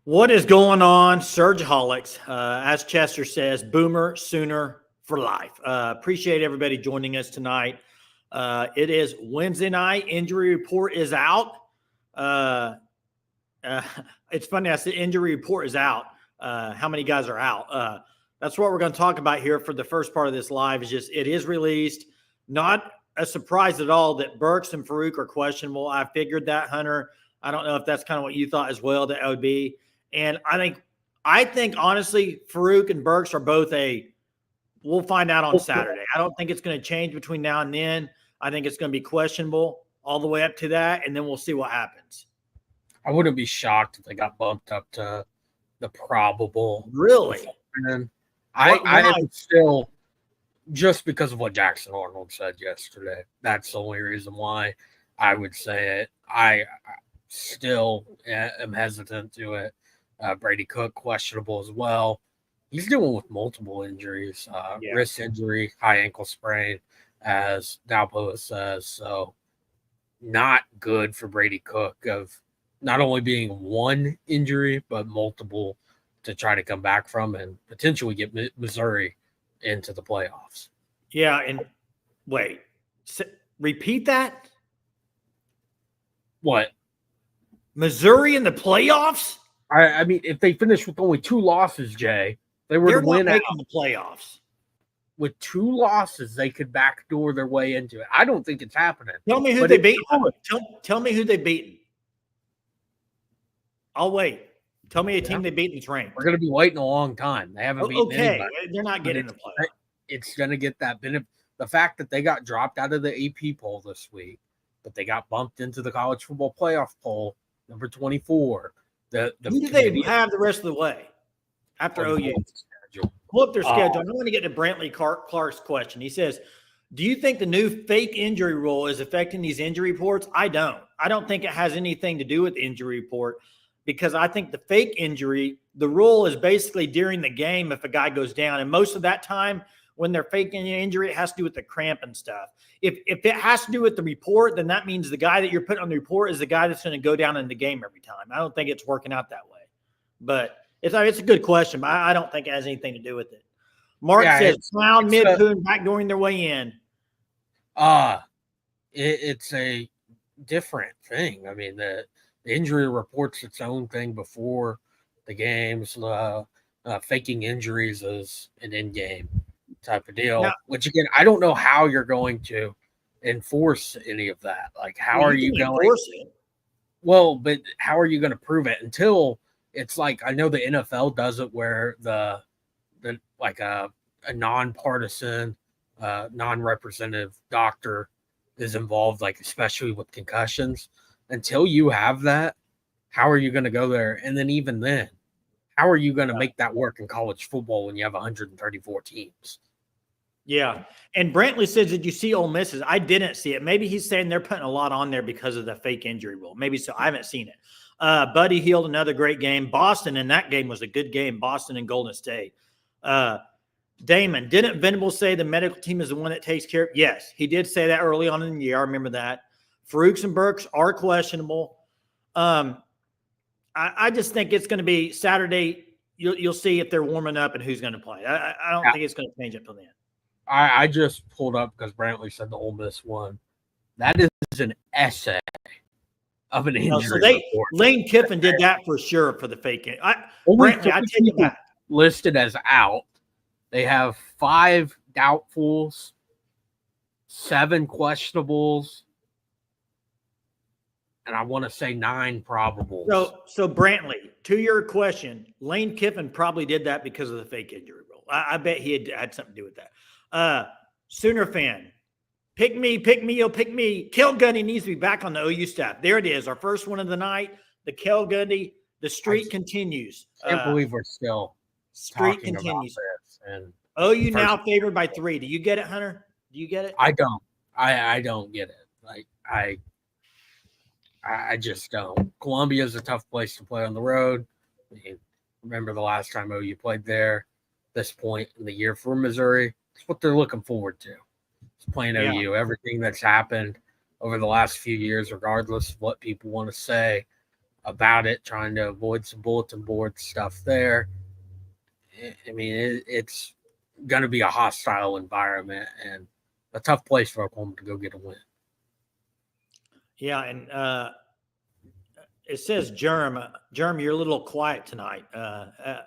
What is going on, Surgeholics? As Chester says, Boomer Sooner for life. Appreciate everybody joining us tonight. It is Wednesday night. Injury report is out. Uh, uh, it's funny. I said injury report is out. How many guys are out? That's what we're going to talk about here for the first part of this live. Is just it is released. Not a surprise at all that Burks and Farouk are questionable. I figured that, Hunter. I don't know if that's kind of what you thought as well. That would be. And I think honestly, Farouk and Burks are both we'll find out on Saturday. I don't think it's going to change between now and then. I think it's going to be questionable all the way up to that, and then we'll see what happens. I wouldn't be shocked if they got bumped up to the probable. Really? And I am still, just because of what Jackson Arnold said yesterday, that's the only reason why I would say it. I still am hesitant to it. Brady Cook, questionable as well. He's dealing with multiple injuries, wrist injury, high ankle sprain, as Dalpoa says. So not good for Brady Cook of not only being one injury, but multiple to try to come back from and potentially get Missouri into the playoffs. Yeah, and wait, repeat that? What? Missouri in the playoffs? I mean, if they finish with only 2 losses, Jay, they were to win out the playoffs. With 2 losses, they could backdoor their way into it. I don't think it's happening. Tell me who they beat. Tell me who they beat. I'll wait. Tell me a team they beat in this rank. We're going to be waiting a long time. They haven't beaten anybody. They're not getting the playoffs. It's going to get that benefit. The fact that they got dropped out of the AP poll this week, but they got bumped into the college football playoff poll, number 24. Who do they have the rest of the way after OU? Pull up their schedule. I'm going to get to Brantley Clark's question. He says, do you think the new fake injury rule is affecting these injury reports? I don't. I don't think it has anything to do with the injury report because I think the fake injury, the rule is basically during the game if a guy goes down. And most of that time when they're faking an injury, it has to do with the cramp and stuff. If it has to do with the report, then that means the guy that you're putting on the report is the guy that's going to go down in the game every time. I don't think it's working out that way. But it's a good question, but I don't think it has anything to do with it. Mark says, clown, mid-poon, backdooring their way in. It's a different thing. I mean, the injury report's its own thing before the games. Faking injuries is an in-game type of deal, which again, I don't know how you're going to enforce any of that. Like, how are you going to enforce it? Well, but how are you going to prove it until it's like, I know the NFL does it where the like a nonpartisan, non-representative doctor is involved, like especially with concussions. Until you have that, how are you going to go there? And then even then, how are you going to make that work in college football when you have 134 teams? Yeah. And Brantley says, did you see Ole Miss's? I didn't see it. Maybe he's saying they're putting a lot on there because of the fake injury rule. Maybe so. I haven't seen it. Buddy Hield, another great game. Boston in that game was a good game. Boston and Golden State. Damon, didn't Venable say the medical team is the one that takes care of? Yes, he did say that early on in the year. I remember that. Farouks and Burks are questionable. I just think it's going to be Saturday. You'll see if they're warming up and who's going to play. I don't think it's going to change up till then. I just pulled up because Brantley said the Ole Miss won. That is an essay of an injury report. Lane Kiffin did that for sure for the fake. Brantley, I take it back. Listed as out. They have 5 doubtfuls, 7 questionables, and I want to say 9 probables. So Brantley, to your question, Lane Kiffin probably did that because of the fake injury rule. I bet he had something to do with that. Sooner fan, pick me, oh, pick me. Kel Gundy needs to be back on the OU staff. There it is, our first one of the night. The Kel Gundy, the streak continues. I can't believe we're still streak continues. And OU now favored by 3. Do you get it, Hunter? Do you get it? I don't. I don't get it. Like I just don't. Columbia is a tough place to play on the road. I mean, remember the last time OU played there, this point in the year for Missouri. It's what they're looking forward to. It's playing OU. Everything that's happened over the last few years, regardless of what people want to say, about it, trying to avoid some bulletin board stuff there. I mean, it's going to be a hostile environment and a tough place for Oklahoma to go get a win. Yeah, and it says Germ, you're a little quiet tonight.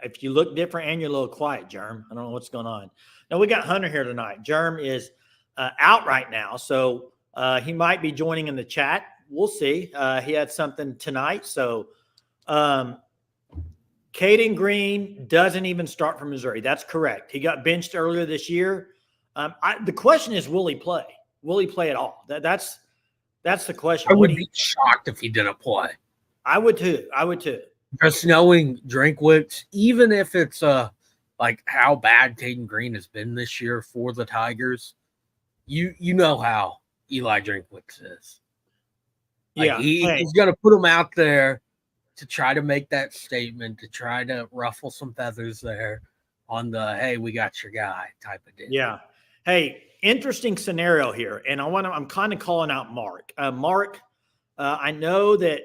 If you look different and you're a little quiet, Germ, I don't know what's going on. Now we got Hunter here tonight. Germ is out right now, so he might be joining in the chat. We'll see. He had something tonight, so Caden Green doesn't even start for Missouri. That's correct. He got benched earlier this year. The question is, will he play? Will he play at all? That's the question. I would be shocked if he didn't play. I would too. Just knowing Drinkwitz, even if it's like how bad Caden Green has been this year for the Tigers, you know how Eli Drinkwitz is. Like yeah, he's going to put him out there to try to make that statement, to try to ruffle some feathers there on the "hey, we got your guy" type of deal. Yeah. Hey, interesting scenario here, and I'm kind of calling out Mark. Mark, I know that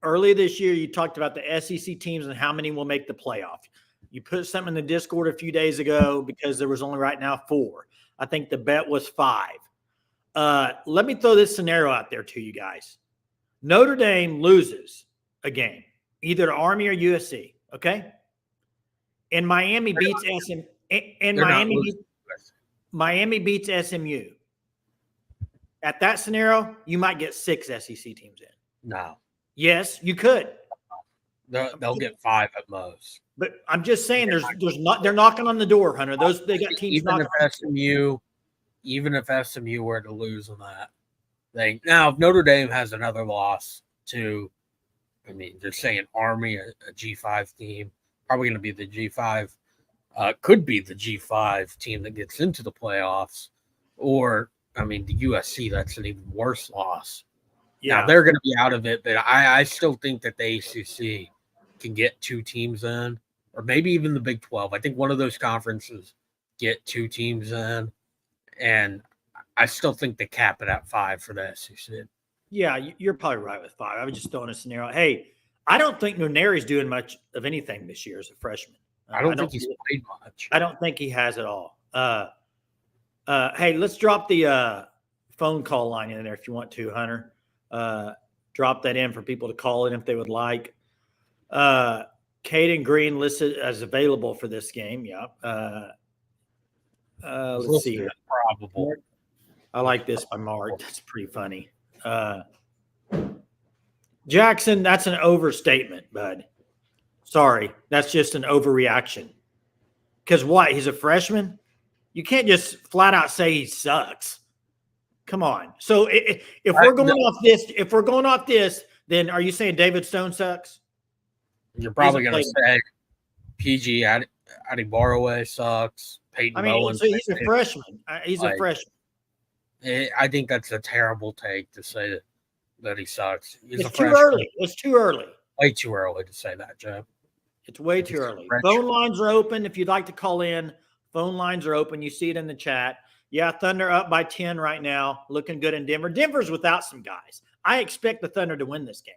earlier this year you talked about the SEC teams and how many will make the playoff. You put something in the Discord a few days ago because there was only right now 4. I think the bet was 5. Let me throw this scenario out there to you guys. Notre Dame loses a game, either to Army or USC, okay? And Miami beats Miami beats SMU. At that scenario, you might get 6 SEC teams in. No. Yes, you could. They'll get 5 at most. But I'm just saying, they're knocking on the door, Hunter. They got teams even knocking. Even if SMU were to lose on that thing. Now, if Notre Dame has another loss to, I mean, they're saying Army, a G5 team, probably going to be the G5, could be the G5 team that gets into the playoffs, or I mean, the USC, that's an even worse loss. Yeah, now, they're going to be out of it, but I still think that the ACC can get 2 teams in, or maybe even the Big 12. I think one of those conferences get 2 teams in, and I still think they cap it at 5 for the SEC. Yeah, you're probably right with 5. I was just throwing a scenario. Hey, I don't think Nuneri's doing much of anything this year as a freshman. I don't think he's played much. I don't think he has at all. Hey, let's drop the phone call line in there if you want to, Hunter. Drop that in for people to call in if they would like. Caden Green listed as available for this game. Yeah. Let's see here. Probable. I like this by Mark. That's pretty funny. Jackson, that's an overstatement, bud. Sorry, that's just an overreaction. Because what? He's a freshman? You can't just flat out say he sucks. Come on. So if we're going off this, then are you saying David Stone sucks? You're probably going to say PG Adiborowe sucks. Peyton Bowen. So he's a freshman. He's a freshman. I think that's a terrible take to say that he sucks. It's too early. It's too early. Way too early to say that, Joe. It's way too early. Phone lines are open. If you'd like to call in, phone lines are open. You see it in the chat. Yeah, Thunder up by 10 right now. Looking good in Denver. Denver's without some guys. I expect the Thunder to win this game.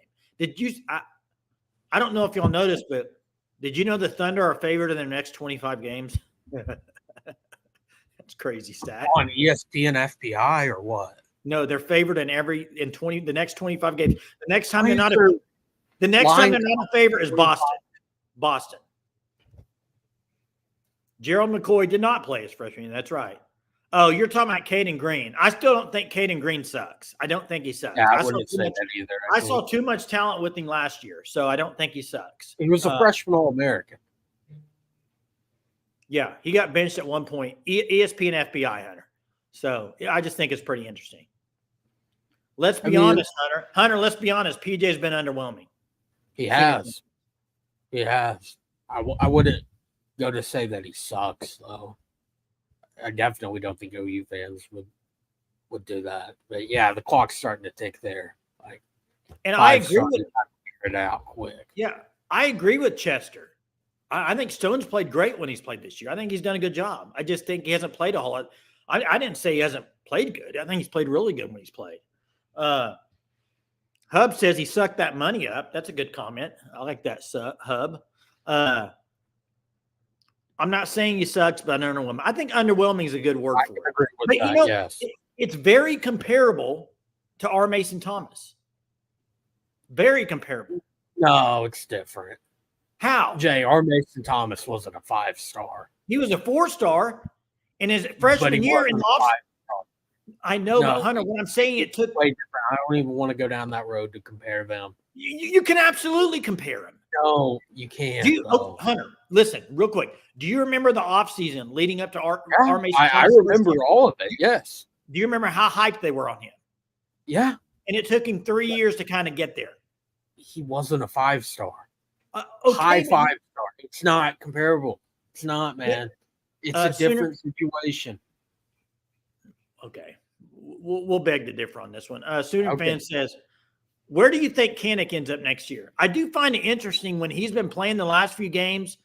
I don't know if y'all noticed, but did you know the Thunder are favored in their next 25 games? That's crazy stat. On ESPN FPI or what? No, they're favored in the next 25 games. The next time they're not a favorite is Boston. Gerald McCoy did not play his freshman year. That's right. Oh, you're talking about Caden Green. I still don't think Caden Green sucks. I don't think he sucks. Yeah, I wouldn't say that either. I saw too much talent with him last year, so I don't think he sucks. He was a freshman All-American. Yeah, he got benched at one point. ESPN FBI, Hunter. So I just think it's pretty interesting. Let's be honest, Hunter. Hunter, let's be honest. PJ's been underwhelming. He has. I wouldn't go to say that he sucks, though. I definitely don't think OU fans would do that. But yeah, the clock's starting to tick there. I agree with figure it out quick. Yeah, I agree with Chester. I think Stone's played great when he's played this year. I think he's done a good job. I just think he hasn't played a whole lot. I didn't say he hasn't played good. I think he's played really good when he's played. Hub says he sucked that money up. That's a good comment. I like that, Hub. I'm not saying he sucks, but underwhelming. I think underwhelming is a good word I for can it. agree with But that, yes. It's very comparable to R. Mason Thomas. Very comparable. No, it's different. How? R. Mason Thomas wasn't a 5-star. He was a 4-star in his freshman year in off. I know, but Hunter, what I'm saying, it took. Way different. I don't even want to go down that road to compare them. You can absolutely compare them. No, you can't. Hunter, listen, real quick. Do you remember the offseason leading up to R. Mason Thomas? I remember all of it. Yes. Do you remember how hyped they were on him? Yeah. And it took him 3 years to kind of get there. He wasn't a 5-star. Okay, high 5-star. It's not comparable. It's not, man. It's a different situation. Okay. We'll beg to differ on this one. Sooner fan says, where do you think Kanik ends up next year? I do find it interesting when he's been playing the last few games.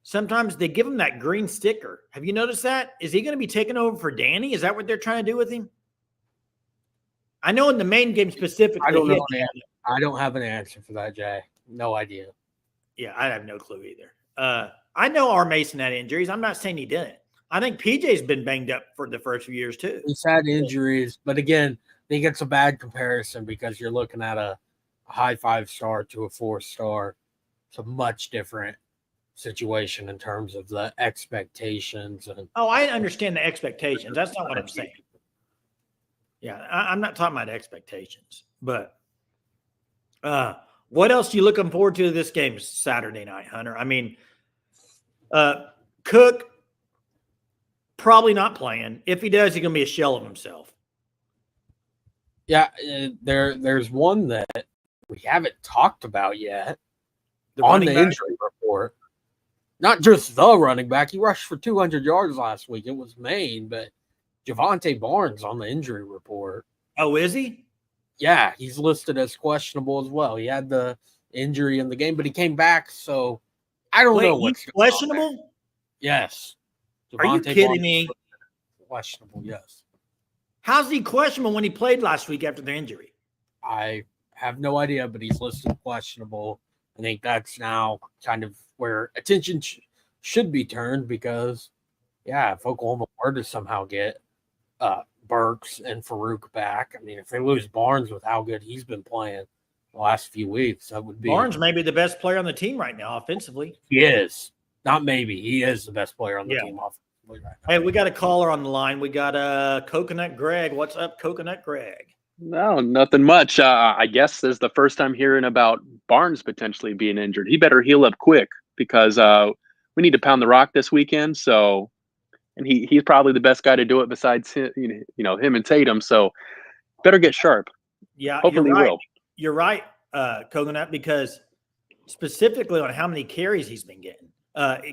Sometimes they give him that green sticker. Have you noticed that? Is he going to be taking over for Danny? Is that what they're trying to do with him? I know in the main game specifically. I don't know. I don't have an answer for that, Jay. No idea. Yeah, I have no clue either. I know R. Mason had injuries. I'm not saying he didn't. I think PJ's been banged up for the first few years too. He's had injuries, but again, I think it's a bad comparison because you're looking at a high 5-star to a 4-star. It's a much different situation in terms of the expectations. I understand the expectations. That's not what I'm saying. Yeah, I'm not talking about expectations. But what else are you looking forward to this game Saturday night, Hunter? I mean, Cook probably not playing. If he does, he's going to be a shell of himself. Yeah, there's one that we haven't talked about yet on the injury report. Not just the running back. He rushed for 200 yards last week. It was Maine, but Javonte Barnes on the injury report. Oh, is he? Yeah, he's listed as questionable as well. He had the injury in the game, but he came back, so I don't know what's he's questionable? Yes. Javonte Are you kidding me? Questionable, yes. How's he questionable when he played last week after the injury? I have no idea, but he's listed questionable. I think that's now kind of where attention should be turned because, if Oklahoma were to somehow get Burks and Farouk back, I mean, if they lose Barnes with how good he's been playing the last few weeks, that would be. Barnes may be the best player on the team right now offensively. He is. Not maybe. He is the best player on the team offensively right now. Hey, we got a caller on the line. We got Coconut Greg. What's up, Coconut Greg? No, nothing much. I guess this is the first time hearing about Barnes potentially being injured. He better heal up quick because we need to pound the rock this weekend. So, and he's probably the best guy to do it besides him, him and Tatum. So, better get sharp. Yeah, hopefully you're right. He will. You're right, Coconut, because specifically on how many carries he's been getting.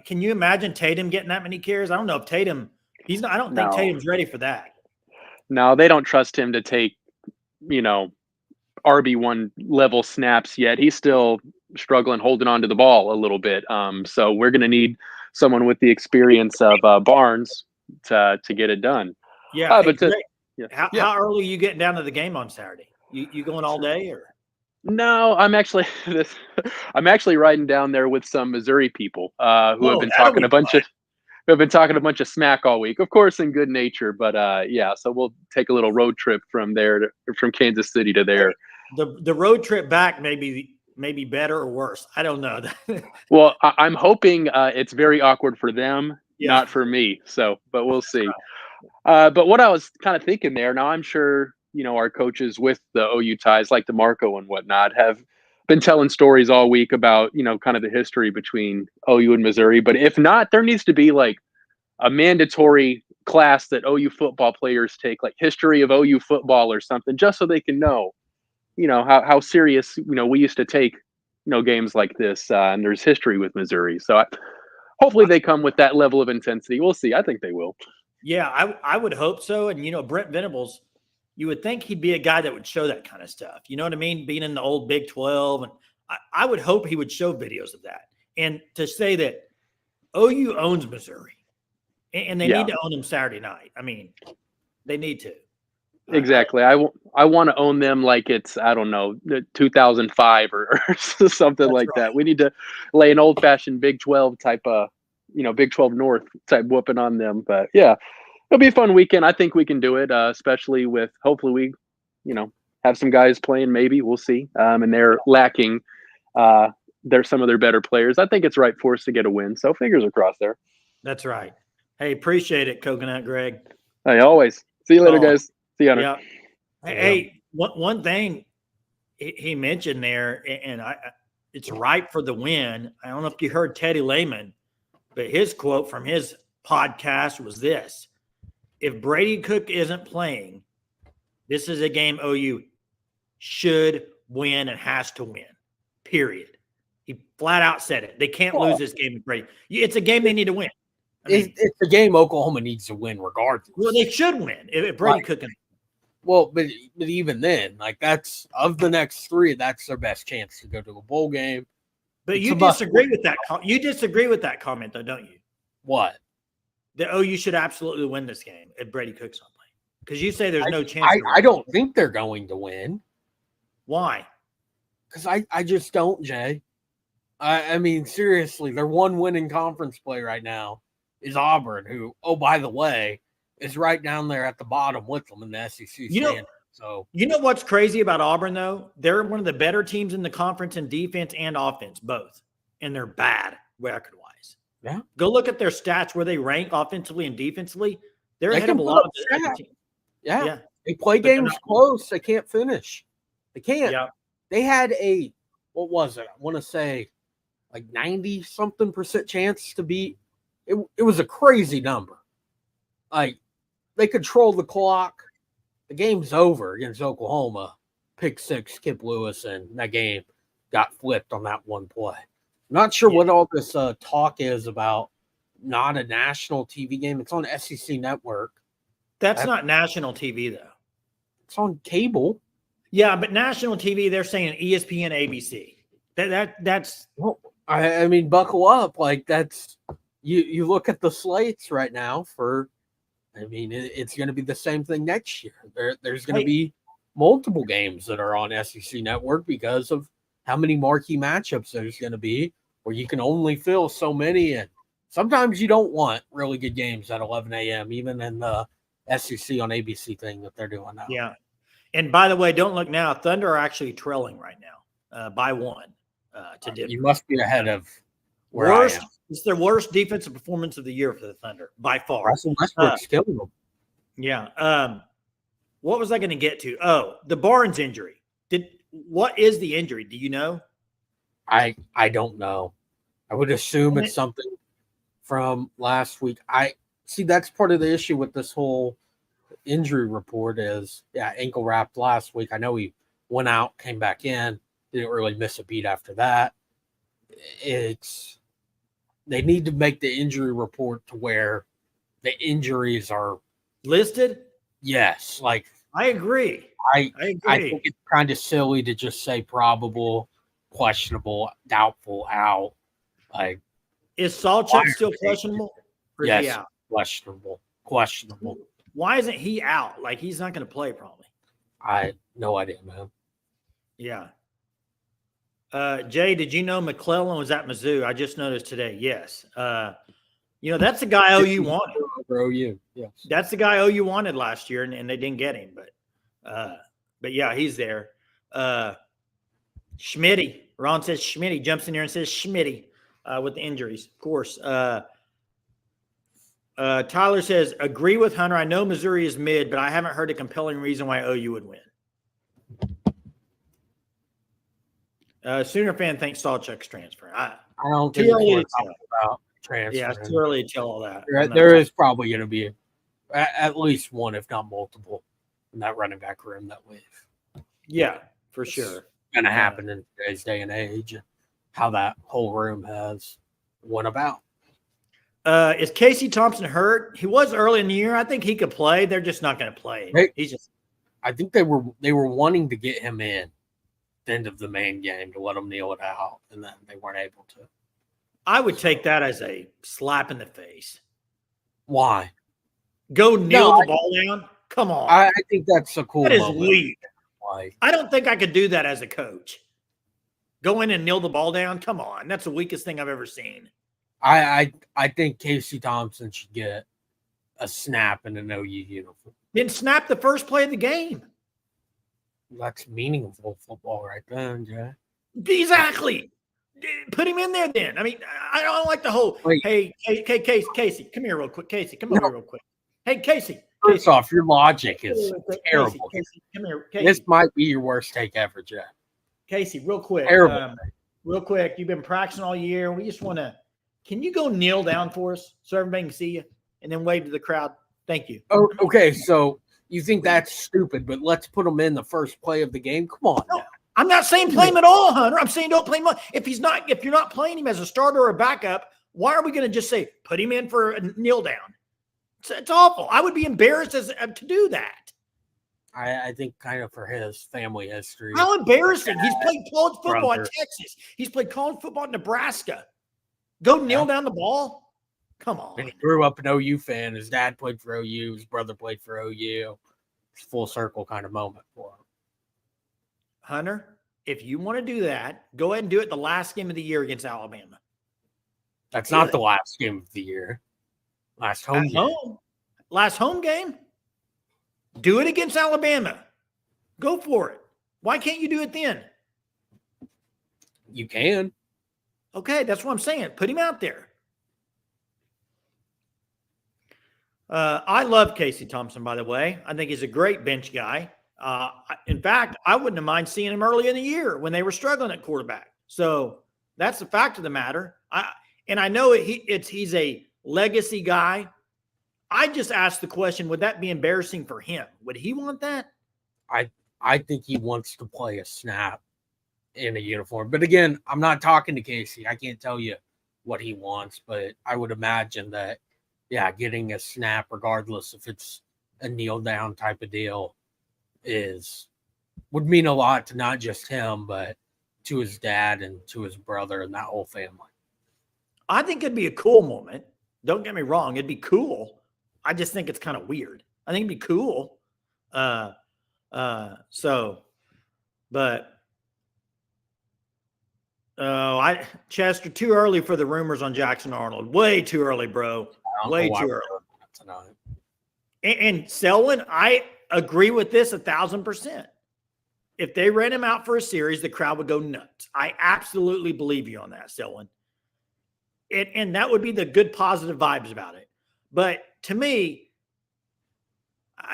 Can you imagine Tatum getting that many carries? I don't know if Tatum. I don't think Tatum's ready for that. No, they don't trust him to take, RB1 level snaps yet. He's still struggling holding on to the ball a little bit. So we're going to need someone with the experience of Barnes to get it done. Yeah. How early are you getting down to the game on Saturday? You going all day or? No, I'm actually riding down there with some Missouri people who have been talking a bunch of smack all week, of course, in good nature. But so we'll take a little road trip from there from Kansas City to there. The road trip back may be better or worse. I don't know. Well, I'm hoping it's very awkward for them, not for me. So, but we'll see. But what I was kind of thinking there, now I'm sure, our coaches with the OU ties like DeMarco and whatnot have been telling stories all week about, kind of the history between OU and Missouri. But if not, there needs to be like a mandatory class that OU football players take, like history of OU football or something, just so they can know, how serious, we used to take, games like this. And there's history with Missouri. So hopefully they come with that level of intensity. We'll see. I think they will. Yeah, I would hope so. And, Brent Venables, you would think he'd be a guy that would show that kind of stuff. You know what I mean? Being in the old Big 12. And I would hope he would show videos of that. And to say that OU owns Missouri and they need to own them Saturday night. I mean, they need to. Exactly. I want to own them like it's, I don't know, 2005 or something like right. that. We need to lay an old fashioned Big 12 type of, Big 12 North type whooping on them. But yeah, it'll be a fun weekend. I think we can do it, especially with hopefully we, have some guys playing. Maybe we'll see. And they're lacking. They're some of their better players. I think it's right for us to get a win. So fingers are crossed there. That's right. Hey, appreciate it, Coconut Greg. Hey, always. See you later, guys. See you, Hunter. Yeah. Hey, one thing he mentioned there, and it's ripe for the win. I don't know if you heard Teddy Lehman, but his quote from his podcast was this: "If Brady Cook isn't playing, this is a game OU should win and has to win. Period." He flat out said it. They can't lose this game with Brady. It's a game they need to win. It's a game Oklahoma needs to win regardless. Well, they should win if Brady Cook can. Well, but even then, like, that's of the next three, that's their best chance to go to a bowl game. But you disagree with that. You disagree with that comment, though, don't you? What? The OU should absolutely win this game if Brady Cook's not playing, because you say there's no chance. I don't think they're going to win. Why? Because I just don't, Jay. I mean, seriously, their one winning conference play right now is Auburn, who, oh, by the way, is right down there at the bottom with them in the SEC standing. So you know what's crazy about Auburn, though? They're one of the better teams in the conference in defense and offense, both, and they're bad record-wise. Yeah, go look at their stats where they rank offensively and defensively. They're ahead of a put lot up of the other teams. Yeah, they play games close. They can't finish. They can't. Yeah. They had what was it? I want to say like 90-something% chance to beat. It was a crazy number. Like, they control the clock. The game's over against Oklahoma. Pick six, Kip Lewis, and that game got flipped on that one play. Not sure what all this talk is about. Not a national TV game. It's on SEC Network. That's not national TV, though. It's on cable. Yeah, but national TV, they're saying ESPN, ABC. That's. Well, I mean, buckle up. Like, that's you look at the slates right now for. I mean, it's going to be the same thing next year. There's going to be multiple games that are on SEC Network because of how many marquee matchups there's going to be, where you can only fill so many in. Sometimes you don't want really good games at 11 a.m., even in the SEC on ABC thing that they're doing now. Yeah. And by the way, don't look now. Thunder are actually trailing right now by one to Denver. You must be ahead of where I am. It's their worst defensive performance of the year for the Thunder by far. Russell Westbrook's killing them. Yeah. What was I going to get to? Oh, the Barnes injury. What is the injury? Do you know? I don't know. I would assume it's something from last week. I see that's part of the issue with this whole injury report is, ankle wrapped last week. I know he went out, came back in, didn't really miss a beat after that. They need to make the injury report to where the injuries are listed. Yes, like I agree. I think it's kind of silly to just say probable, questionable, doubtful, out. Like, is Sawchuk still questionable? Yes, questionable. Why isn't he out? Like, he's not going to play probably. I no idea, man. Yeah. Jay, did you know McClellan was at Mizzou? I just noticed today. Yes. That's the guy OU wanted. OU, yes. That's the guy OU wanted last year, and they didn't get him. But yeah, he's there. Schmitty. Ron says Schmitty. Jumps in there and says Schmitty with the injuries, of course. Tyler says, agree with Hunter. I know Missouri is mid, but I haven't heard a compelling reason why OU would win. Sooner fan thinks Sawchuk's transfer. I don't think we're talking about transfer. Yeah, it's too early to tell all that. There is probably going to be at least one, if not multiple, in that running back room that wave. Yeah, for sure. Going to happen in today's day and age. How that whole room has went about. Is Casey Thompson hurt? He was early in the year. I think he could play. They're just not going to play. I think they were wanting to get him in the end of the main game to let him kneel it out, and then they weren't able to. I would take that as a slap in the face. Why? Go kneel the ball down. Come on. I think that's a cool That is moment. weak. Like, I don't think I could do that as a coach. Go in and kneel the ball down. Come on. That's the weakest thing I've ever seen. I think Casey Thompson should get a snap in an OU uniform. Then snap the first play of the game. That's meaningful football right then, Jay. Exactly. Put him in there then. I mean, I don't like the whole, Wait. hey, Casey, come here real quick. Casey, come over here real quick. Hey, Casey. First off, your logic is terrible. Casey, come here. Casey. This might be your worst take ever, Jay. Casey, real quick. Terrible. Real quick. You've been practicing all year. We just want to, can you go kneel down for us so everybody can see you and then wave to the crowd? Thank you. Oh, okay. So you think that's stupid, but let's put him in the first play of the game. Come on. No, I'm not saying play him at all, Hunter. I'm saying don't play him. If you're not playing him as a starter or a backup, why are we going to just say put him in for a kneel down? It's awful. I would be embarrassed to do that. I think kind of for his family history. How embarrassing. He's played college football Brother. in Texas. He's played college football in Nebraska. Go kneel down the ball? Come on. And he grew up an OU fan. His dad played for OU. His brother played for OU. It's a full circle kind of moment for him. Hunter, if you want to do that, go ahead and do it the last game of the year against Alabama. That's not the last game of the year. Last home game. Last home game. Do it against Alabama. Go for it. Why can't you do it then? You can. Okay, that's what I'm saying. Put him out there. I love Casey Thompson, by the way. I think he's a great bench guy. In fact, I wouldn't have mind seeing him early in the year when they were struggling at quarterback. So that's the fact of the matter. I know he's a legacy guy. I just asked the question, would that be embarrassing for him? Would he want that? I think he wants to play a snap in a uniform. But again, I'm not talking to Casey. I can't tell you what he wants, but I would imagine that, yeah, getting a snap, regardless if it's a kneel down type of deal, would mean a lot to not just him, but to his dad and to his brother and that whole family. I think it'd be a cool moment. Don't get me wrong. It'd be cool. I just think it's kind of weird. I think it'd be cool. Chester, too early for the rumors on Jackson Arnold. Way too early, bro. Way too early. And Selwyn, I agree with this 1,000%. If they ran him out for a series, the crowd would go nuts. I absolutely believe you on that, Selwyn. And that would be the good positive vibes about it. But to me,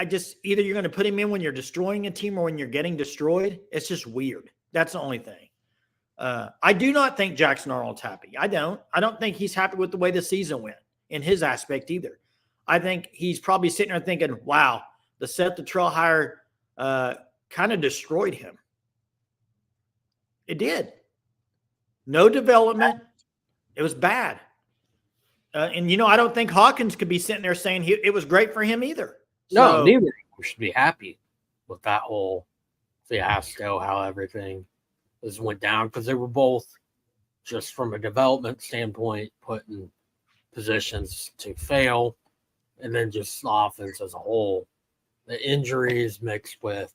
either you're going to put him in when you're destroying a team or when you're getting destroyed. It's just weird. That's the only thing. I do not think Jackson Arnold's happy. I don't think he's happy with the way the season went in his aspect either. I think he's probably sitting there thinking, wow, the Seth Luttrell hire kind of destroyed him. It did. No development. It was bad. And I don't think Hawkins could be sitting there saying it was great for him either. No, neither of them should be happy with that whole fiasco, how everything went down, because they were both, just from a development standpoint, put in positions to fail, and then just the offense as a whole. The injuries mixed with,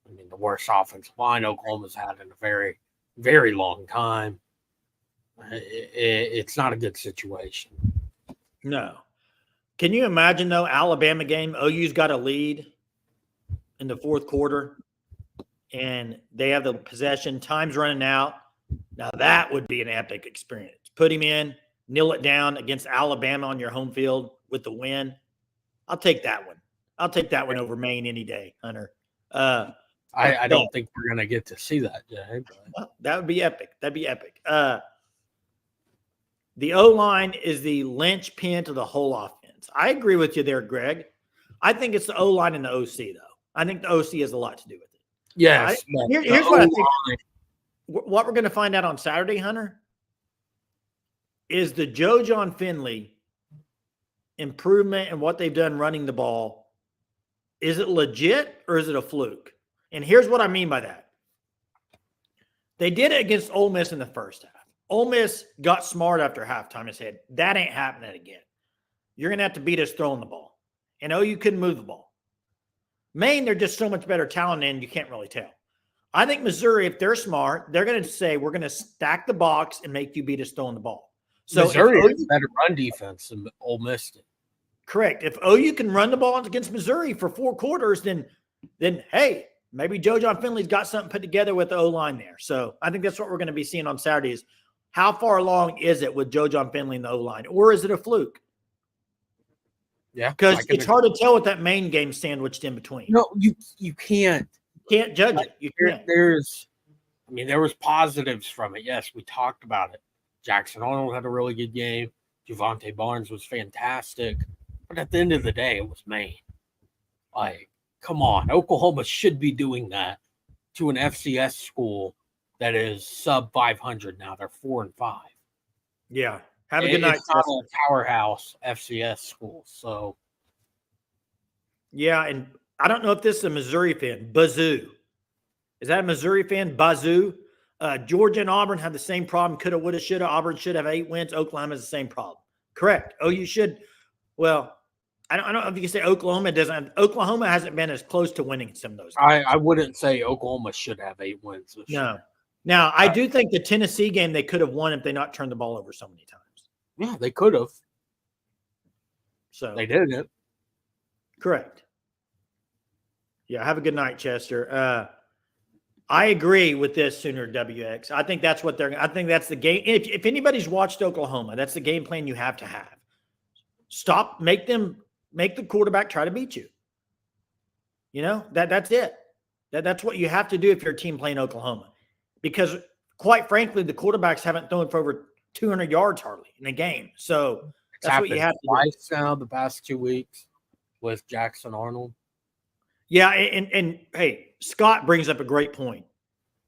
the worst offensive line Oklahoma's had in a very, very long time. It's not a good situation. No. Can you imagine, though, Alabama game, OU's got a lead in the fourth quarter, and they have the possession, time's running out. Now, that would be an epic experience. Put him in, kneel it down against Alabama on your home field with the win. I'll take that one. I'll take that one over Maine any day, Hunter. I don't think we're going to get to see that, Jay. Well, that would be epic. That'd be epic. The O-line is the linchpin to the whole offense. I agree with you there, Greg. I think it's the O-line and the OC, though. I think the OC has a lot to do with it. Yes. Here's what I think. What we're going to find out on Saturday, Hunter, is the Joe John Finley improvement in what they've done running the ball. Is it legit or is it a fluke? And here's what I mean by that. They did it against Ole Miss in the first half. Ole Miss got smart after halftime and said, that ain't happening again. You're going to have to beat us throwing the ball. And OU couldn't move the ball. Maine, they're just so much better talent, and you can't really tell. I think Missouri, if they're smart, they're going to say, we're going to stack the box and make you beat us throwing the ball. So Missouri has better run defense than Ole Miss did. Correct. If OU can run the ball against Missouri for 4 quarters, then hey, maybe Joe John Finley's got something put together with the O-line there. So I think that's what we're going to be seeing on Saturday is how far along is it with Joe John Finley in the O-line, or is it a fluke? Yeah. Because it's hard to tell with that Maine game sandwiched in between. No, you can't. Can't judge it. You can't. There was positives from it. Yes, we talked about it. Jackson Arnold had a really good game. Javonte Barnes was fantastic. But at the end of the day, it was Maine. Like, come on. Oklahoma should be doing that to an FCS school that is sub 500 now. They're 4-5. Yeah. Have a good night. It's not a powerhouse FCS school. So, yeah, and I don't know if this is a Missouri fan. Bazoo. Is that a Missouri fan? Bazoo. Georgia and Auburn have the same problem. Coulda, woulda, shoulda. Auburn should have 8 wins. Oklahoma has the same problem. Correct. OU should. Well, I don't know if you can say Oklahoma doesn't. Oklahoma hasn't been as close to winning some of those games. I wouldn't say Oklahoma should have 8 wins. No. Now, I do think the Tennessee game they could have won if they not turned the ball over so many times. Yeah, they could have. So they didn't. Correct. Yeah, have a good night, Chester. I agree with this Sooner WX. I think that's what I think that's the game. If anybody's watched Oklahoma, that's the game plan you have to have. Stop, make the quarterback try to beat you. You know, that's it. That's what you have to do if you're a team playing Oklahoma. Because quite frankly, the quarterbacks haven't thrown for over 200 yards hardly in a game. So that's what you have to do. Twice now the past 2 weeks with Jackson Arnold. Yeah, and hey, Scott brings up a great point,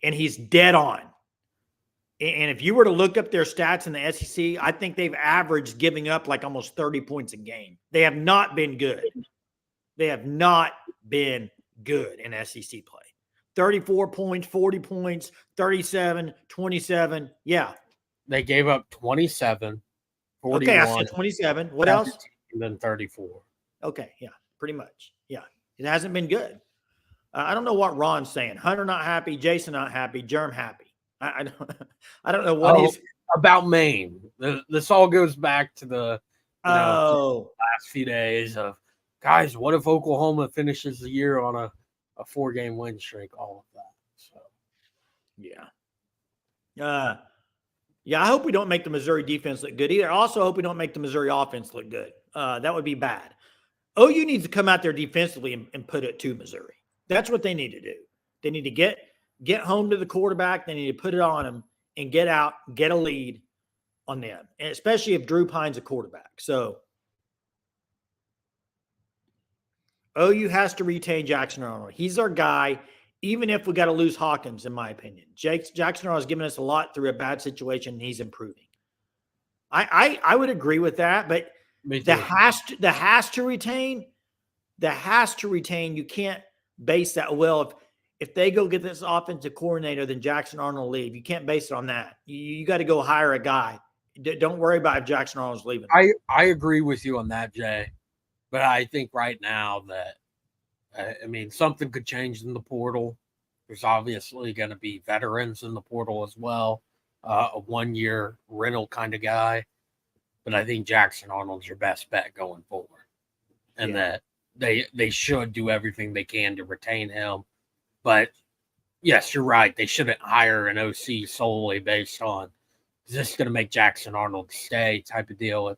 and he's dead on. And if you were to look up their stats in the SEC, I think they've averaged giving up like almost 30 points a game. They have not been good. They have not been good in SEC play. 34 points, 40 points, 37, 27. Yeah. They gave up 27, 41. Okay, I said 27. What else? And then 34. Okay, yeah, pretty much. Yeah, it hasn't been good. I don't know what Ron's saying. Hunter not happy, Jason not happy, Germ happy. I don't know what he's about Maine. This all goes back to the last few days of guys. What if Oklahoma finishes the year on a 4-game win streak? All of that. So yeah. I hope we don't make the Missouri defense look good either. I also hope we don't make the Missouri offense look good. That would be bad. OU needs to come out there defensively and put it to Missouri. That's what they need to do. They need to get home to the quarterback. They need to put it on him and get out, get a lead on them, and especially if Drew Pine's a quarterback. So OU has to retain Jackson Arnold. He's our guy, even if we got to lose Hawkins, in my opinion. Jackson Arnold has given us a lot through a bad situation, and he's improving. I would agree with that, but the has to retain, you can't base that. Well, if they go get this offensive coordinator, then Jackson Arnold will leave. You can't base it on that. You got to go hire a guy. Don't worry about if Jackson Arnold's leaving. I agree with you on that, Jay. But I think right now that, something could change in the portal. There's obviously going to be veterans in the portal as well. A 1-year rental kind of guy. But I think Jackson Arnold's your best bet going forward. And that they should do everything they can to retain him. But, yes, you're right. They shouldn't hire an OC solely based on, is this going to make Jackson Arnold stay type of deal?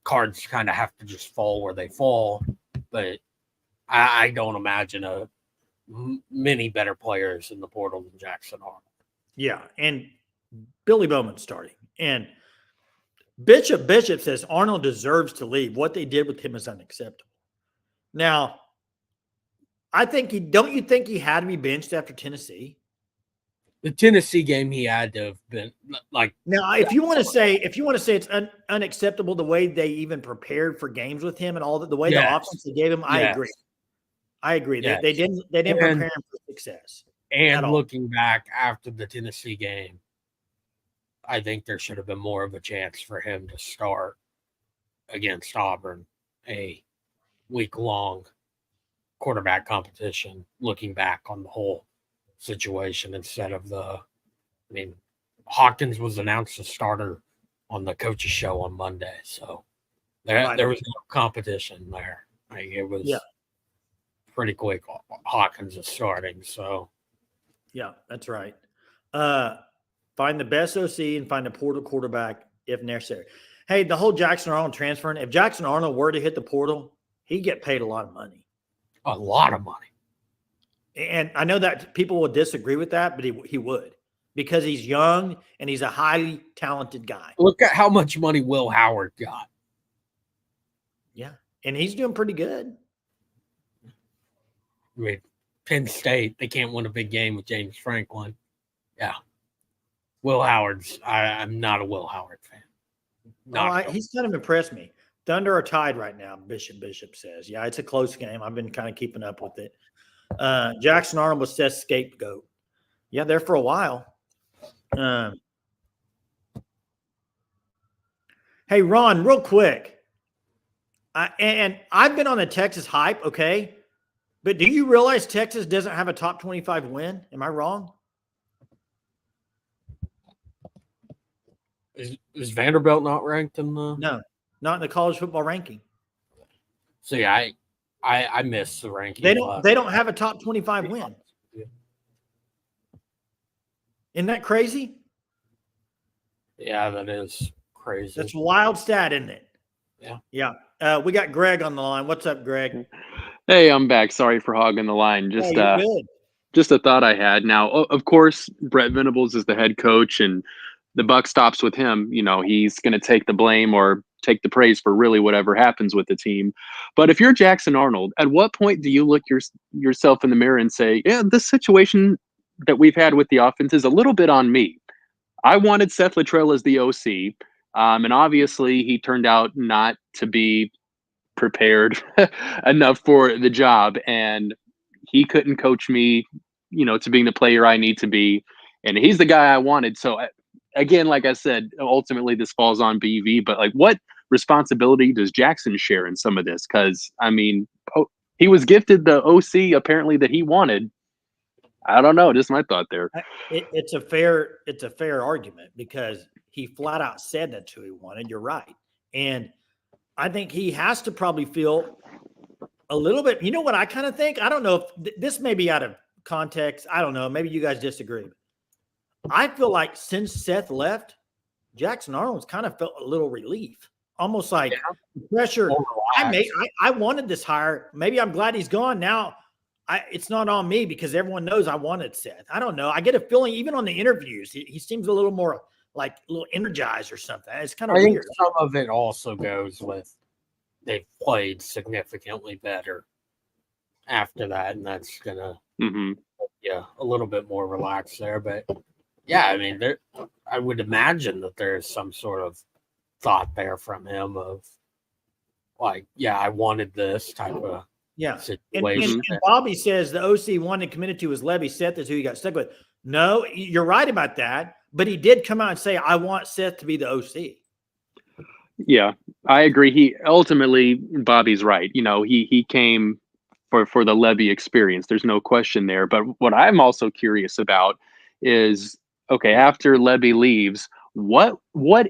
Cards kind of have to just fall where they fall. But I don't imagine many better players in the portal than Jackson Arnold. Yeah, and Billy Bowman's starting. And Bishop says Arnold deserves to leave. What they did with him is unacceptable. Now, I think don't you think he had to be benched after Tennessee? The Tennessee game, he had to have been like. Now, if you want to say it's unacceptable the way they even prepared for games with him and all the way the offense they gave him, I agree. Yes. They didn't prepare him for success. And looking back after the Tennessee game, I think there should have been more of a chance for him to start against Auburn a week-long quarterback competition, looking back on the whole situation instead of Hawkins was announced a starter on the coach's show on Monday. So there was no competition there. It was pretty quick. Hawkins is starting. So, yeah, that's right. Find the best OC and find a portal quarterback if necessary. Hey, the whole Jackson Arnold transferring, if Jackson Arnold were to hit the portal, he'd get paid a lot of money. A lot of money. And I know that people will disagree with that, but he would, because he's young and he's a highly talented guy. Look at how much money Will Howard got. Yeah, and he's doing pretty good. Penn State, they can't win a big game with James Franklin. Yeah. Will Howard's, I'm not a Will Howard fan. He's kind of impressed me. Thunder are tied right now, Bishop says. Yeah, it's a close game. I've been kind of keeping up with it. Jackson Arnold was Seth's scapegoat. Yeah, there for a while. Hey, Ron, real quick. And I've been on the Texas hype, okay? But do you realize Texas doesn't have a top 25 win? Am I wrong? Is Vanderbilt not ranked in the? No, not in the college football ranking. See, I missed the ranking. They don't have a top 25 win. Yeah. Isn't that crazy? Yeah, that is crazy. That's a wild stat, isn't it? Yeah. Yeah. We got Greg on the line. What's up, Greg? Hey, I'm back. Sorry for hogging the line. Just a thought I had. Now, of course, Brett Venables is the head coach, and the buck stops with him. He's going to take the blame or take the praise for really whatever happens with the team. But if you're Jackson Arnold, at what point do you look yourself in the mirror and say, yeah, this situation that we've had with the offense is a little bit on me. I wanted Seth Littrell as the OC, and obviously he turned out not to be prepared enough for the job, and he couldn't coach me, to being the player I need to be, and he's the guy I wanted. So again, like I said, ultimately this falls on BV, but what responsibility does Jackson share in some of this? Because he was gifted the OC apparently that he wanted. I don't know, just my thought there. It's a fair argument, because he flat out said that's who he wanted. You're right. And I think he has to probably feel a little bit, you know what I kind of think? I don't know if this may be out of context. I don't know. Maybe you guys disagree. I feel like since Seth left, Jackson Arnold's kind of felt a little relief, almost like pressure. I wanted this hire. Maybe I'm glad he's gone now. It's not on me, because everyone knows I wanted Seth. I don't know. I get a feeling even on the interviews, he seems a little more like a little energized or something. It's kind of weird. Think some of it also goes with they've played significantly better after that, and that's gonna a little bit more relaxed there. But yeah, I would imagine that there's some sort of thought there from him of I wanted this type of situation. And Bobby says the OC wanted committed to was Levy. Seth is who he got stuck with. No, you're right about that. But he did come out and say, I want Seth to be the OC. Yeah, I agree. Bobby's right. He came for the Levy experience. There's no question there. But what I'm also curious about is, okay, after Levy leaves, what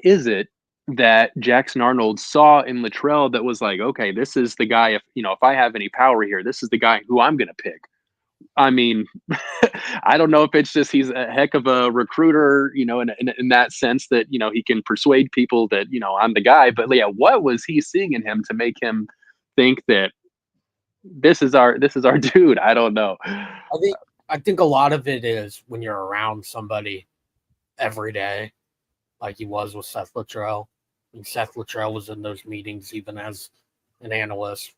is it that Jackson Arnold saw in Littrell that was like, okay, this is the guy, if I have any power here, this is the guy who I'm going to pick. I don't know if it's just he's a heck of a recruiter, in that sense that, he can persuade people that, I'm the guy. But yeah, what was he seeing in him to make him think that this is our dude? I don't know. I think a lot of it is when you're around somebody every day, like he was with Seth Littrell. Seth Littrell was in those meetings, even as an analyst,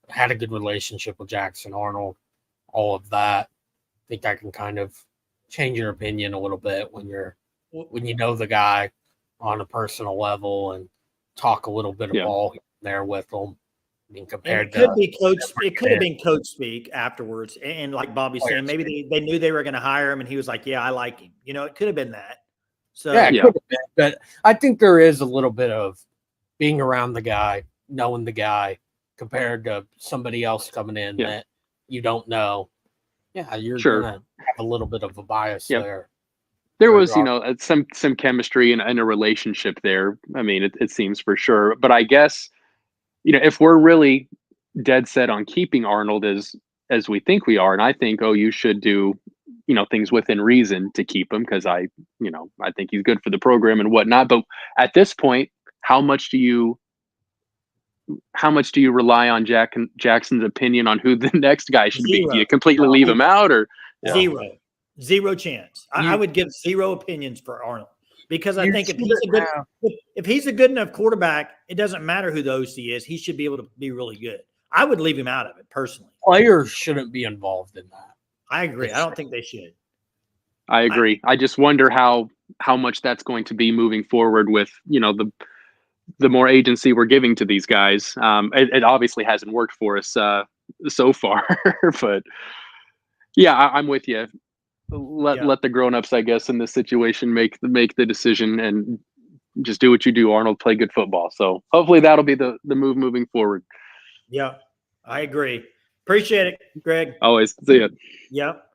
had a good relationship with Jackson Arnold. All of that, I think I can kind of change your opinion a little bit when you know the guy on a personal level and talk a little bit of ball there with them. Compared to it could have been coach speak afterwards, and like Bobby's saying, maybe they knew they were going to hire him, and he was like, "Yeah, I like him." It could have been that. So it could have been, but I think there is a little bit of being around the guy, knowing the guy, compared to somebody else coming in Yeah. that you don't know. Yeah, you're Sure. gonna have a little bit of a bias Yep. there. There was, some chemistry and a relationship there. I mean, it seems for sure. But I guess, if we're really dead set on keeping Arnold as we think we are, and I think you should do, things within reason to keep him because I think he's good for the program and whatnot. But at this point, how much do you rely on Jackson's opinion on who the next guy should be? Do you completely leave him out, or Zero chance. I would give zero opinions for Arnold because I think if he's a good enough quarterback, it doesn't matter who the OC is. He should be able to be really good. I would leave him out of it personally. Players shouldn't be involved in that. I agree. I don't think they should. I agree. I just wonder how much that's going to be moving forward with, the more agency we're giving to these guys. It obviously hasn't worked for us so far, but yeah, I'm with you. Let the grown-ups, I guess, in this situation make the decision and just do what you do, Arnold. Play good football. So hopefully that'll be the move moving forward. Yeah, I agree. Appreciate it, Greg. Always. See ya. Yep.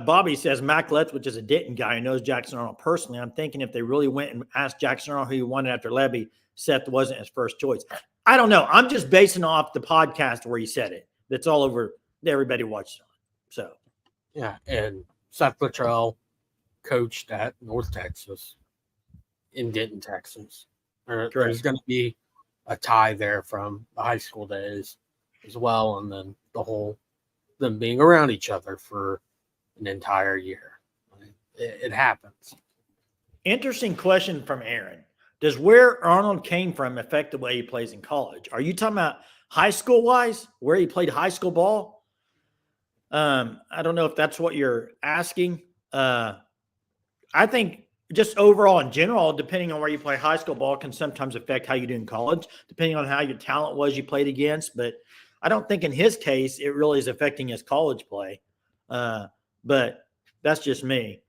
Bobby says Mac Letts, which is a Denton guy who knows Jackson Arnold personally. I'm thinking if they really went and asked Jackson Arnold who he wanted after Levy, Seth wasn't his first choice. I don't know. I'm just basing off the podcast where he said it. That's all over. Everybody watched it. So yeah, and Seth Luttrell coached at North Texas in Denton, Texas. There's going to be a tie there from the high school days as well, and then them being around each other for an entire year. It happens. Interesting question from Aaron. Does where Arnold came from affect the way he plays in college? Are you talking about high school wise, where he played high school ball? I don't know if that's what you're asking. I think just overall in general, depending on where you play high school ball can sometimes affect how you do in college, depending on how your talent was you played against. But I don't think in his case, it really is affecting his college play. But that's just me.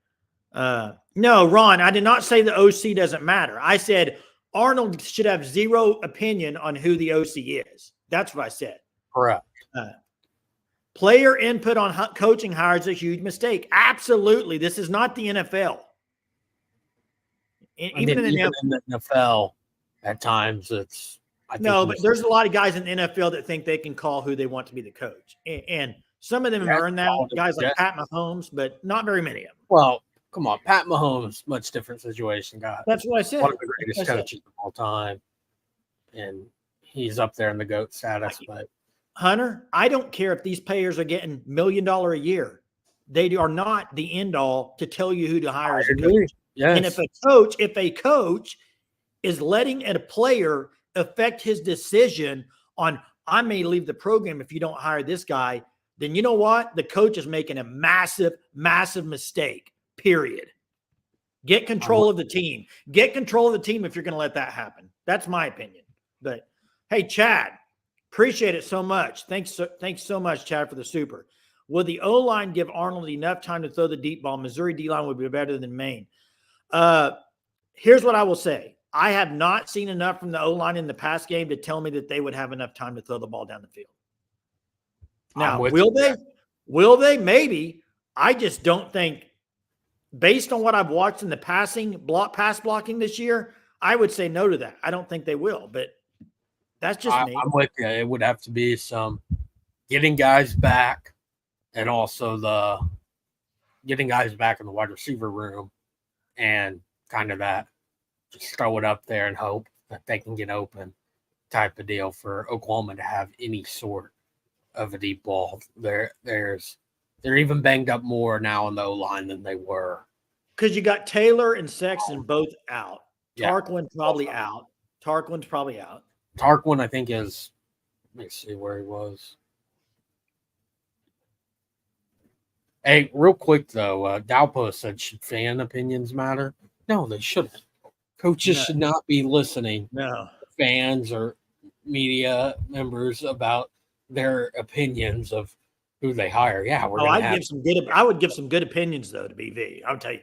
No, Ron, I did not say the OC doesn't matter. I said Arnold should have zero opinion on who the OC is. That's what I said. Correct. Player input on coaching hires is a huge mistake. Absolutely. This is not the NFL. Even in the NFL, at times but there's a lot of guys in the NFL that think they can call who they want to be the coach. And some of them have earned that, guys like Pat Mahomes, but not very many of them. Well, come on. Pat Mahomes, much different situation, guy. That's what I said. One of the greatest coaches of all time. And he's up there in the GOAT status. But Hunter, I don't care if these players are getting $1 million a year. They are not the end all to tell you who to hire as a coach. Yes. And if a coach is letting a player affect his decision on, I may leave the program if you don't hire this guy, then you know what? The coach is making a massive, massive mistake, period. Get control of the team. Get control of the team if you're going to let that happen. That's my opinion. But, hey, Chad, appreciate it so much. Thanks so much, Chad, for the super. Will the O-line give Arnold enough time to throw the deep ball? Missouri D-line would be better than Maine. Here's what I will say. I have not seen enough from the O-line in the past game to tell me that they would have enough time to throw the ball down the field. Now, will they? Will they? Maybe. I just don't think, based on what I've watched in the pass blocking this year, I would say no to that. I don't think they will, but that's just me. I'm with you. It would have to be some getting guys back and also getting guys back in the wide receiver room and kind of that just throw it up there and hope that they can get open type of deal for Oklahoma to have any sort of a deep ball. They're even banged up more now on the O-line than they were. Because you got Taylor and Sexton both out. Tarquin's probably out. Tarquin, I think, is – let me see where he was. Hey, real quick, though, Dalpo said, should fan opinions matter? No, they shouldn't. Coaches should not be listening to fans or media members about their opinions of who they hire. Yeah, I would give some good opinions though to BV. I'll tell you.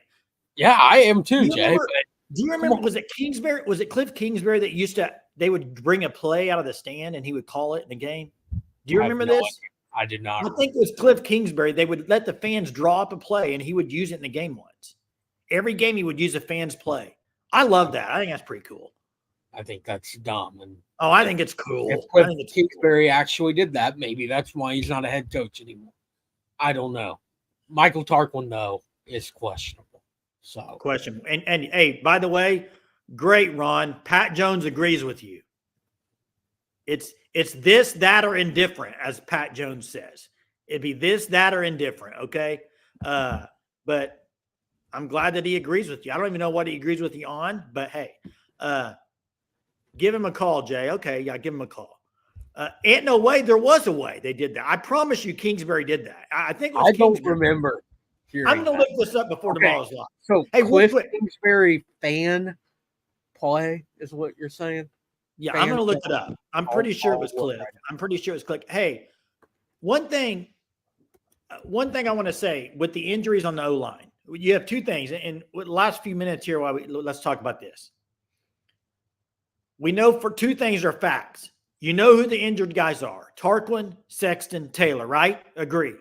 Yeah, I am too, Jay. But Do you remember, was it Kingsbury? Was it Cliff Kingsbury that they would bring a play out of the stand and he would call it in the game? Do you remember this? I did not. I think it was Cliff Kingsbury. They would let the fans draw up a play and he would use it in the game once. Every game he would use a fan's play. I love that. I think that's pretty cool. I think that's dumb. And I think it's cool. If Cliff Kingsbury actually did that, maybe that's why he's not a head coach anymore. I don't know. Michael Tarquin, though, is questionable. So question. And hey, by the way, great, Ron. Pat Jones agrees with you. It's this, that, or indifferent, as Pat Jones says. It'd be this, that, or indifferent. Okay. But I'm glad that he agrees with you. I don't even know what he agrees with you on, but hey, give him a call, Jay. Okay. Yeah. Give him a call. Ain't no way there was a way they did that. I promise you Kingsbury did that. I think it was don't remember. I'm going to look this up before tomorrow's live. So hey, Cliff Kingsbury fan play is what you're saying? Yeah, I'm going to look it up. I'm pretty sure it was Cliff. I'm pretty sure it was Cliff. Hey, one thing I want to say with the injuries on the O-line, you have two things. And with the last few minutes here, let's talk about this. We know for two things are facts. You know who the injured guys are. Tarquin, Sexton, Taylor, right? Agree.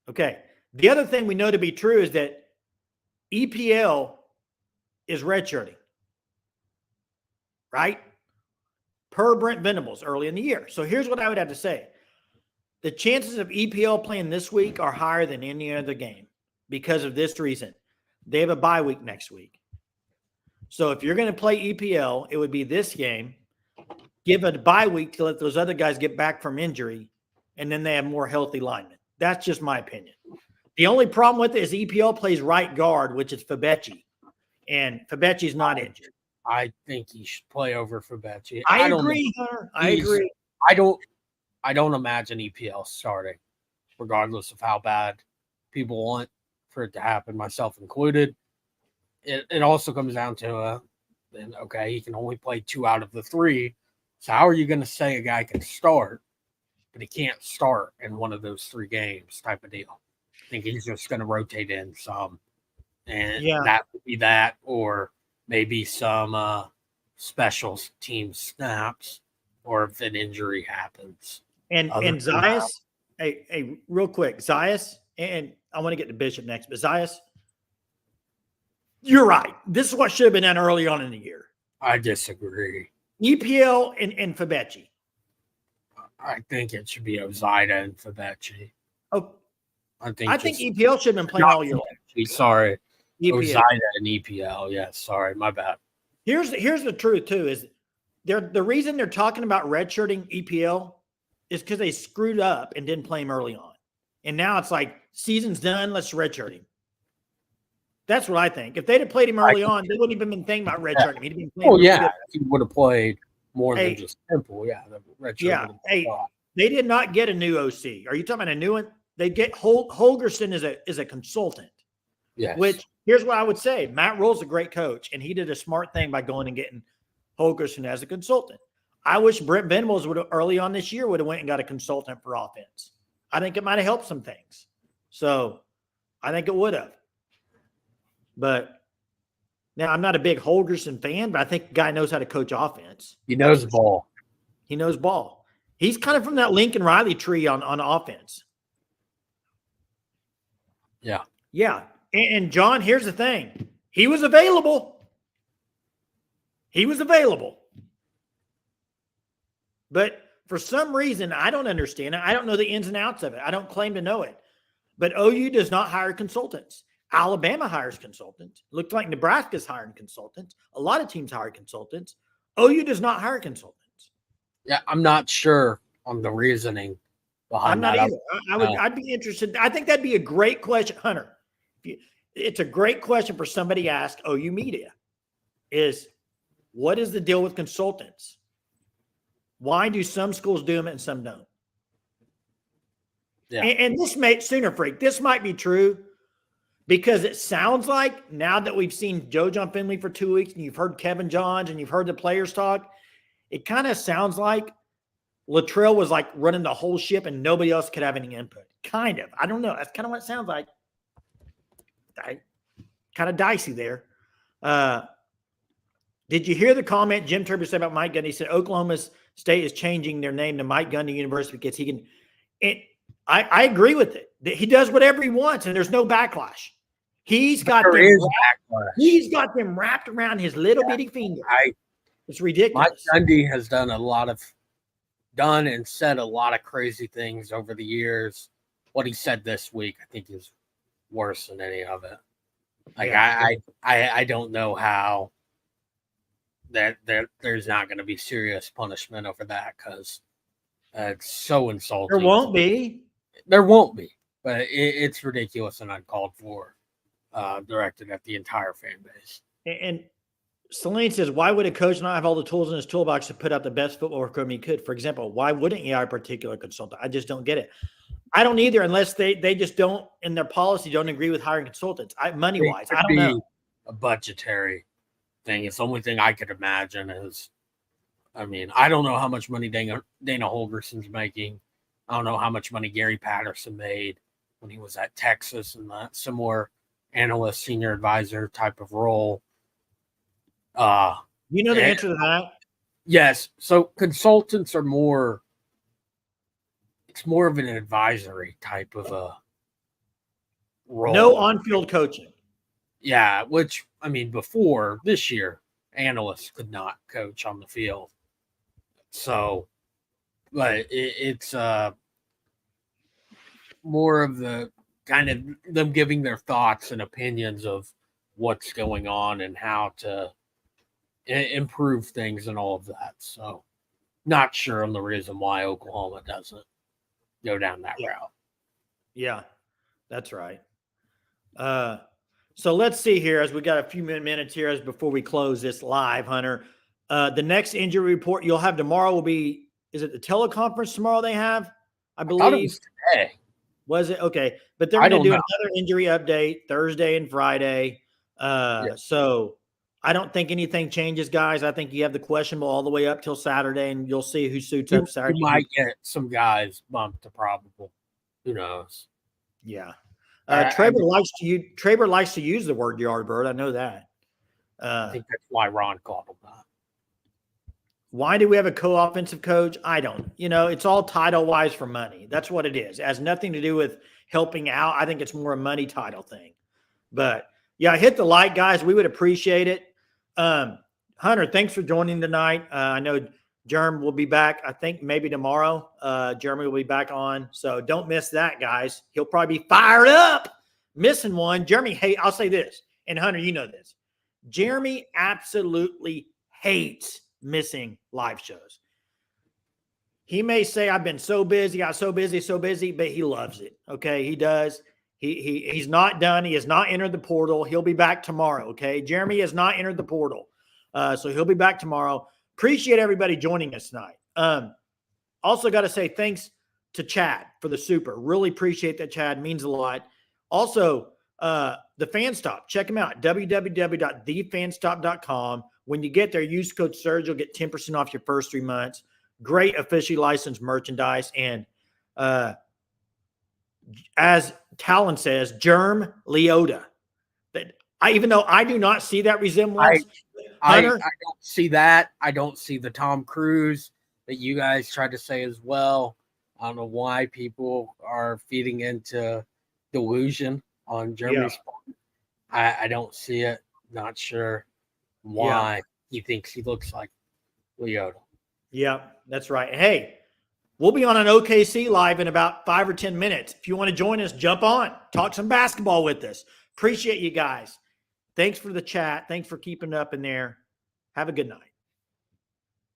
Okay. The other thing we know to be true is that EPL is redshirting, right? Per Brent Venables early in the year. So here's what I would have to say. The chances of EPL playing this week are higher than any other game because of this reason. They have a bye week next week. So if you're going to play EPL, it would be this game. Give a bye week to let those other guys get back from injury, and then they have more healthy linemen. That's just my opinion. The only problem with it is EPL plays right guard, which is Fabechi, and Fabechi's not injured. I think he should play over Fabechi. I agree, Hunter. I agree. I don't imagine EPL starting, regardless of how bad people want for it to happen, myself included. It also comes down to he can only play 2 out of the 3. So how are you going to say a guy can start, but he can't start in one of those 3 games type of deal? I think he's just going to rotate in some. And that would be that, or maybe some special team snaps, or if an injury happens. And Zayas, hey, real quick, Zayas, and I want to get to Bishop next, but Zayas, you're right. This is what should have been done early on in the year. I disagree. EPL and Fabechi. I think it should be Ozida and Fabechi. Oh, I think EPL should have been playing all year long. Sorry. EPL. Ozida and EPL. Yes, sorry, my bad. Here's the truth too, is the reason they're talking about redshirting EPL is because they screwed up and didn't play him early on. And now it's like, season's done, let's redshirt him. That's what I think. If they'd have played him early on, they wouldn't even been thinking about redshirting him. He'd been playing. He would have played more than just Temple. Yeah, the redshirt. Hey, they did not get a new OC. Are you talking about a new one? They get Holgerson is a consultant. Yes. Which, here's what I would say. Matt Rule's a great coach, and he did a smart thing by going and getting Holgerson as a consultant. I wish Brent Venables would have early on this year would have went and got a consultant for offense. I think it might have helped some things. So I think it would have. But now I'm not a big Holgerson fan, but I think the guy knows how to coach offense. He knows ball. He knows ball. He's kind of from that Lincoln Riley tree on offense. Yeah. Yeah. And John, here's the thing. He was available. But for some reason, I don't understand it. I don't know the ins and outs of it. I don't claim to know it. But OU does not hire consultants. Alabama hires consultants. Looks like Nebraska's hiring consultants. A lot of teams hire consultants. OU does not hire consultants. Yeah, I'm not sure on the reasoning behind that. I'm not either. I'd be interested. I think that'd be a great question, Hunter. It's a great question for somebody to ask OU media is, what is the deal with consultants? Why do some schools do them and some don't? Yeah. And this may, Sooner Freak, this might be true because it sounds like now that we've seen Joe John Finley for 2 weeks and you've heard Kevin Johns and you've heard the players talk, it kind of sounds like Luttrell was like running the whole ship and nobody else could have any input. Kind of. I don't know. That's kind of what it sounds like. Kind of dicey there. Did you hear the comment Jim Turbo said about Mike Gundy? He said Oklahoma State is changing their name to Mike Gundy University because he can. I agree with it. He does whatever he wants, and there's no backlash. He's got them wrapped around his little bitty finger. It's ridiculous. Mike Gundy has done and said a lot of crazy things over the years. What he said this week, I think, is worse than any of it. I don't know how that there's not going to be serious punishment over that, because it's so insulting. There won't be, but it's ridiculous and uncalled for, directed at the entire fan base. And Celine says, why would a coach not have all the tools in his toolbox to put out the best football program he could? For example, why wouldn't he hire a particular consultant? I just don't get it. I don't either, unless they just don't, in their policy, don't agree with hiring consultants. Money-wise, I don't know. A budgetary thing. It's the only thing I could imagine is, I don't know how much money Dana Holgerson's making. I don't know how much money Gary Patterson made when he was at Texas in that similar analyst, senior advisor type of role. You know the answer to that? Yes. So consultants are more, it's more of an advisory type of a role. No on-field coaching. Yeah, which, before this year, analysts could not coach on the field. So, but it's more of the kind of them giving their thoughts and opinions of what's going on and how to improve things and all of that. So, not sure on the reason why Oklahoma doesn't go down that route. Yeah, that's right. So let's see here, as we got a few minutes here as before we close this live, Hunter. The next injury report you'll have tomorrow will be, is it the teleconference tomorrow they have? I believe. I thought it was today. Was it? Okay. But they're going to do another injury update Thursday and Friday. So I don't think anything changes, guys. I think you have the questionable all the way up till Saturday, and you'll see who suits up Saturday. You might get some guys bumped to probable. Who knows? Yeah. Traber likes to use the word Yardbird. I know that. I think that's why Ron called him that. Why do we have a co-offensive coach? I don't. It's all title-wise for money. That's what it is. It has nothing to do with helping out. I think it's more a money title thing. But, yeah, hit the like, guys. We would appreciate it. Hunter, thanks for joining tonight. I know Jerm will be back, I think, maybe tomorrow. Jeremy will be back on. So don't miss that, guys. He'll probably be fired up. Missing one. Jeremy, I'll say this. And, Hunter, you know this. Jeremy absolutely hates missing live shows. He may say, I've been so busy, got so busy, but he loves it. Okay, he does. He's not done. He has not entered the portal. He'll be back tomorrow. Okay, Jeremy has not entered the portal, so he'll be back tomorrow. Appreciate everybody joining us tonight. Also got to say thanks to Chad for the super. Really appreciate that, Chad. Means a lot. Also, the Fan Stop. Check them out. www.thefanstop.com. When you get there, use code Surge. You'll get 10% off your first 3 months. Great officially licensed merchandise. And as Talon says, Germ Leota. Even though I do not see that resemblance. I don't see that. I don't see the Tom Cruise that you guys tried to say as well. I don't know why people are feeding into delusion on Jeremy's part. I don't see it. Not sure why he thinks he looks like Leota. Yeah, that's right. Hey, we'll be on an OKC live in about 5 or 10 minutes. If you want to join us, jump on. Talk some basketball with us. Appreciate you guys. Thanks for the chat. Thanks for keeping up in there. Have a good night.